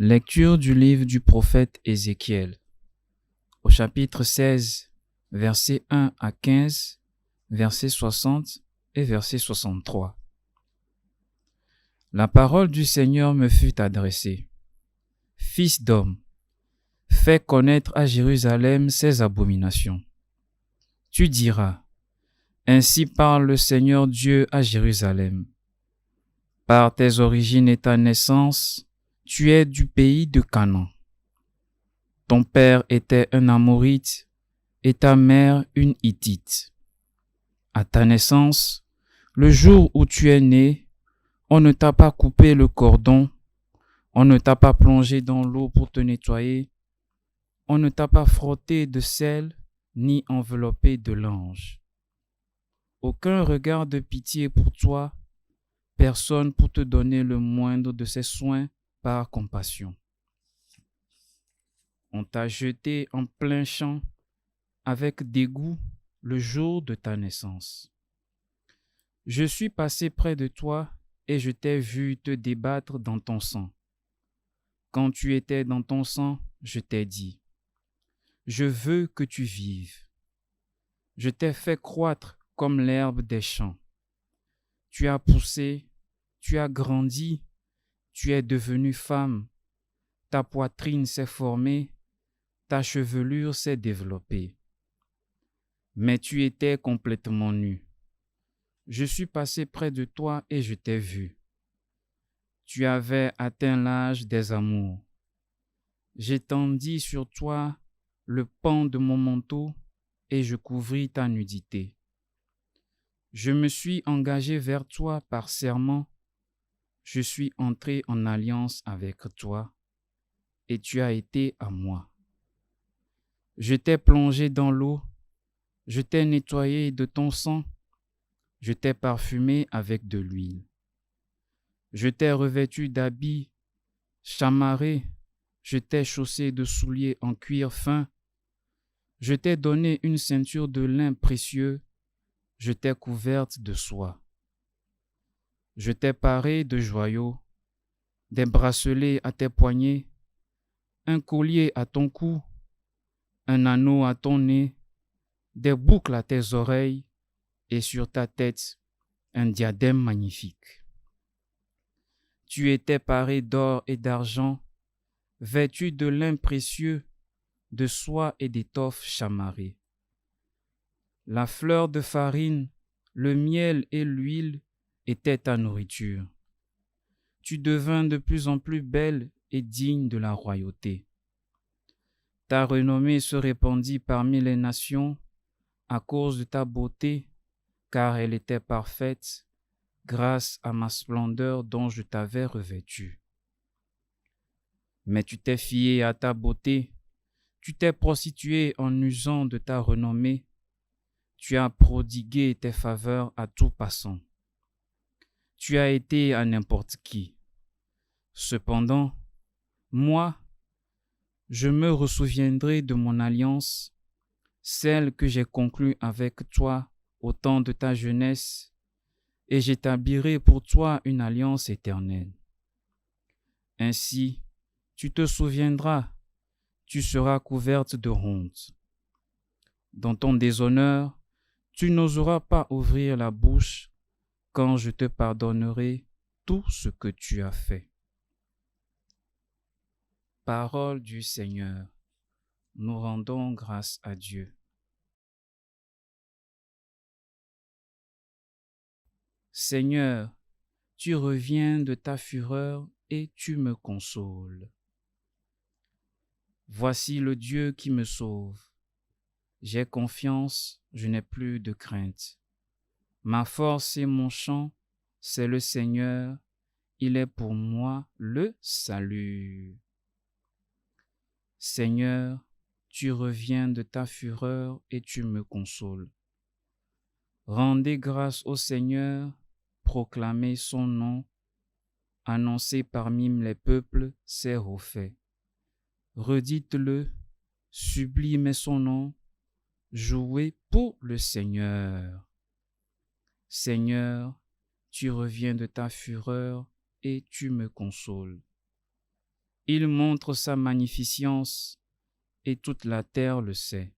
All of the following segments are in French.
Lecture du livre du prophète Ézéchiel, au chapitre 16, versets 1 à 15, versets 60 et verset 63. La parole du Seigneur me fut adressée. Fils d'homme, fais connaître à Jérusalem ses abominations. Tu diras, ainsi parle le Seigneur Dieu à Jérusalem. Par tes origines et ta naissance, tu es du pays de Canaan. Ton père était un Amorite et ta mère une Hittite. À ta naissance, le jour où tu es né, on ne t'a pas coupé le cordon, on ne t'a pas plongé dans l'eau pour te nettoyer, on ne t'a pas frotté de sel ni enveloppé de lange. Aucun regard de pitié pour toi, personne pour te donner le moindre de ses soins par compassion. On t'a jeté en plein champ avec dégoût le jour de ta naissance. Je suis passé près de toi et je t'ai vu te débattre dans ton sang. Quand tu étais dans ton sang, je t'ai dit, je veux que tu vives. Je t'ai fait croître comme l'herbe des champs. Tu as poussé, tu as grandi, tu es devenue femme. Ta poitrine s'est formée, ta chevelure s'est développée. Mais tu étais complètement nue. Je suis passé près de toi et je t'ai vu. Tu avais atteint l'âge des amours. J'étendis sur toi le pan de mon manteau et je couvris ta nudité. Je me suis engagé vers toi par serment. Je suis entré en alliance avec toi et tu as été à moi. Je t'ai plongé dans l'eau, je t'ai nettoyé de ton sang, je t'ai parfumé avec de l'huile. Je t'ai revêtu d'habits chamarrés, je t'ai chaussé de souliers en cuir fin, je t'ai donné une ceinture de lin précieux, je t'ai couverte de soie. Je t'ai paré de joyaux, des bracelets à tes poignets, un collier à ton cou, un anneau à ton nez, des boucles à tes oreilles et sur ta tête un diadème magnifique. Tu étais paré d'or et d'argent, vêtu de lin précieux, de soie et d'étoffe chamarrée. La fleur de farine, le miel et l'huile étaient ta nourriture. Tu devins de plus en plus belle et digne de la royauté. Ta renommée se répandit parmi les nations à cause de ta beauté, car elle était parfaite, grâce à ma splendeur dont je t'avais revêtu. Mais tu t'es fié à ta beauté, tu t'es prostitué en usant de ta renommée, tu as prodigué tes faveurs à tout passant. Tu as été à n'importe qui. Cependant, moi, je me ressouviendrai de mon alliance, celle que j'ai conclue avec toi au temps de ta jeunesse, et j'établirai pour toi une alliance éternelle. Ainsi, tu te souviendras, tu seras couverte de honte. Dans ton déshonneur, tu n'oseras pas ouvrir la bouche quand je te pardonnerai tout ce que tu as fait. Parole du Seigneur. Nous rendons grâce à Dieu. Seigneur, tu reviens de ta fureur et tu me consoles. Voici le Dieu qui me sauve. J'ai confiance, je n'ai plus de crainte. Ma force et mon chant, c'est le Seigneur, il est pour moi le salut. Seigneur, tu reviens de ta fureur et tu me consoles. Rendez grâce au Seigneur, proclamez son nom, annoncez parmi les peuples ses hauts faits. Redites-le, sublimez son nom, jouez pour le Seigneur. Seigneur, tu reviens de ta fureur et tu me consoles. Il montre sa magnificence et toute la terre le sait.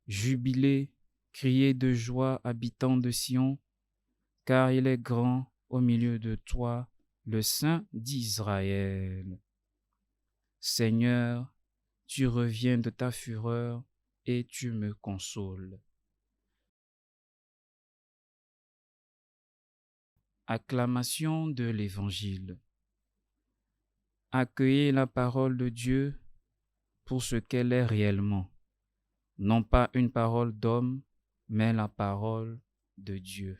Jubilez, criez de joie, habitants de Sion, car il est grand au milieu de toi, le Saint d'Israël. Seigneur, tu reviens de ta fureur et tu me consoles. Acclamation de l'Évangile. Accueillez la parole de Dieu pour ce qu'elle est réellement, non pas une parole d'homme, mais la parole de Dieu.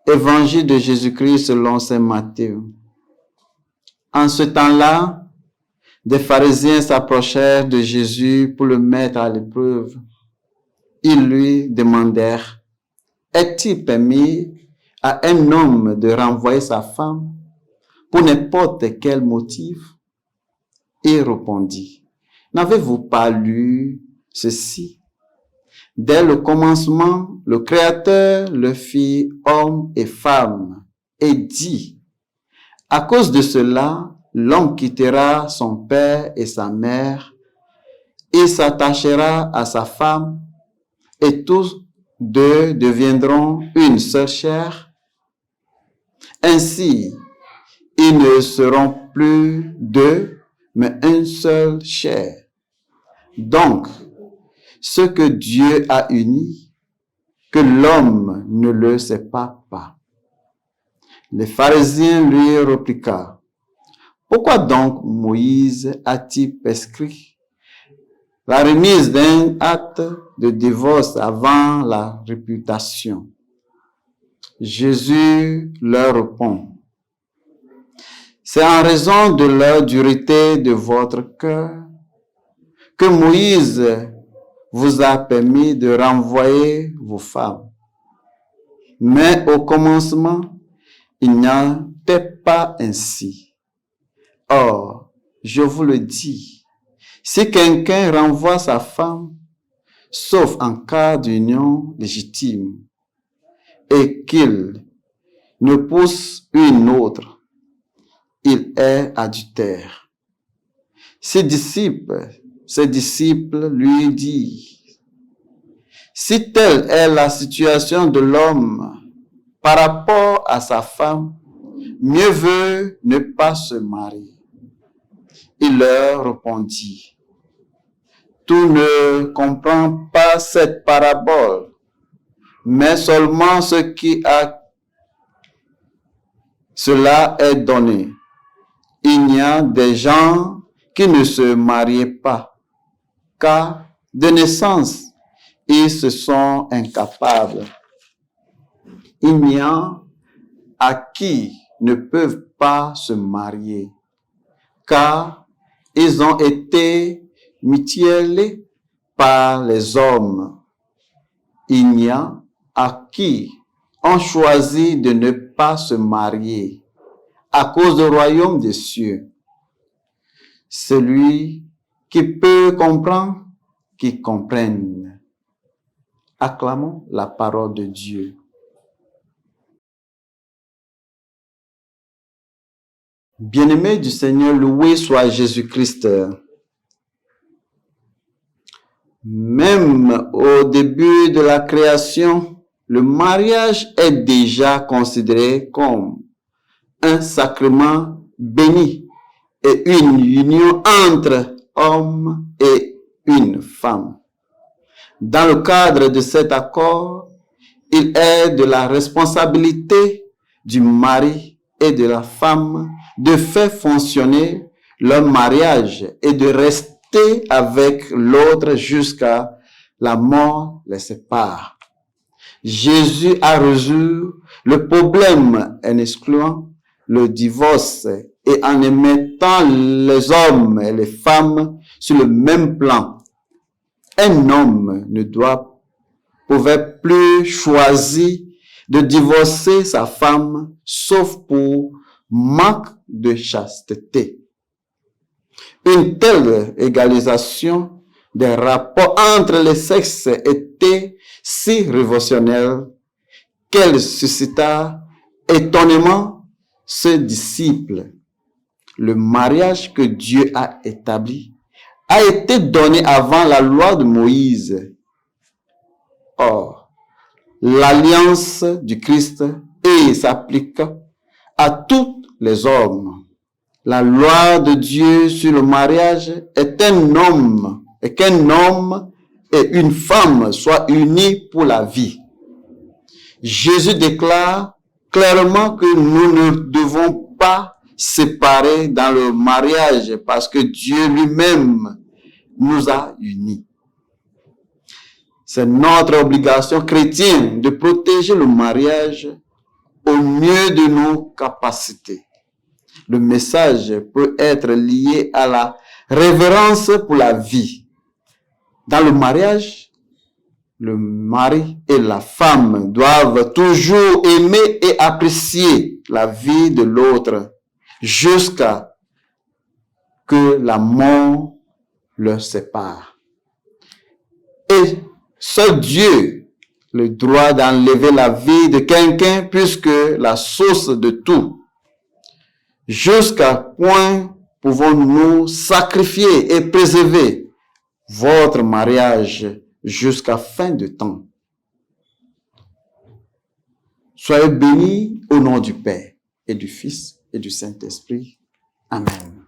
Évangile de Jésus-Christ selon saint Matthieu. En ce temps-là, des pharisiens s'approchèrent de Jésus pour le mettre à l'épreuve. Ils lui demandèrent, « Est-il permis à un homme de renvoyer sa femme pour n'importe quel motif ?» Il répondit, « N'avez-vous pas lu ceci? Dès le commencement, le Créateur le fit homme et femme et dit, « À cause de cela, l'homme quittera son père et sa mère, il s'attachera à sa femme, et tous deux deviendront une seule chair. Ainsi, ils ne seront plus deux, mais une seule chair. Donc, ce que Dieu a uni, que l'homme ne le sépare pas. » Les pharisiens lui répliquèrent, « Pourquoi donc Moïse a-t-il prescrit la remise d'un acte de divorce avant la réputation? » Jésus leur répond, « C'est en raison de la dureté de votre cœur que Moïse vous a permis de renvoyer vos femmes. Mais au commencement, il n'en était pas ainsi. Or, je vous le dis, si quelqu'un renvoie sa femme, sauf en cas d'union légitime, et qu'il ne pousse une autre, il est adultère. » Ses disciples lui disent, « Si telle est la situation de l'homme par rapport à sa femme, mieux vaut ne pas se marier. » Il leur répondit, « Tu ne comprends pas cette parabole, mais seulement ce qui a cela est donné. Il y a des gens qui ne se marient pas, car de naissance, ils se sont incapables. Il y a à qui ne peuvent pas se marier, car ils ont été mutilés par les hommes. Il y a à qui on choisit de ne pas se marier à cause du royaume des cieux. Celui qui peut comprendre, qui comprenne. » Acclamons la parole de Dieu. Bien-aimés du Seigneur, loué soit Jésus-Christ. Même au début de la création, le mariage est déjà considéré comme un sacrement béni et une union entre homme et une femme. Dans le cadre de cet accord, il est de la responsabilité du mari et de la femme de faire fonctionner leur mariage et de rester avec l'autre jusqu'à la mort les sépare. Jésus a résolu le problème en excluant le divorce et en mettant les hommes et les femmes sur le même plan. Un homme ne pouvait plus choisir de divorcer sa femme sauf pour manque de chasteté. Une telle égalisation des rapports entre les sexes était si révolutionnaire qu'elle suscita étonnement, ce disciple, le mariage que Dieu a établi, a été donné avant la loi de Moïse. Or, l'alliance du Christ s'applique à tous les hommes. La loi de Dieu sur le mariage est qu'un homme et une femme soient unis pour la vie. Jésus déclare clairement que nous ne devons pas séparer dans le mariage parce que Dieu lui-même nous a unis. C'est notre obligation chrétienne de protéger le mariage au mieux de nos capacités. Le message peut être lié à la révérence pour la vie. Dans le mariage, le mari et la femme doivent toujours aimer et apprécier la vie de l'autre jusqu'à que la mort leur sépare. Et seul Dieu a le droit d'enlever la vie de quelqu'un puisque la source de tout. Jusqu'à point pouvons-nous sacrifier et préserver votre mariage jusqu'à fin de temps. Soyez bénis au nom du Père et du Fils et du Saint-Esprit. Amen.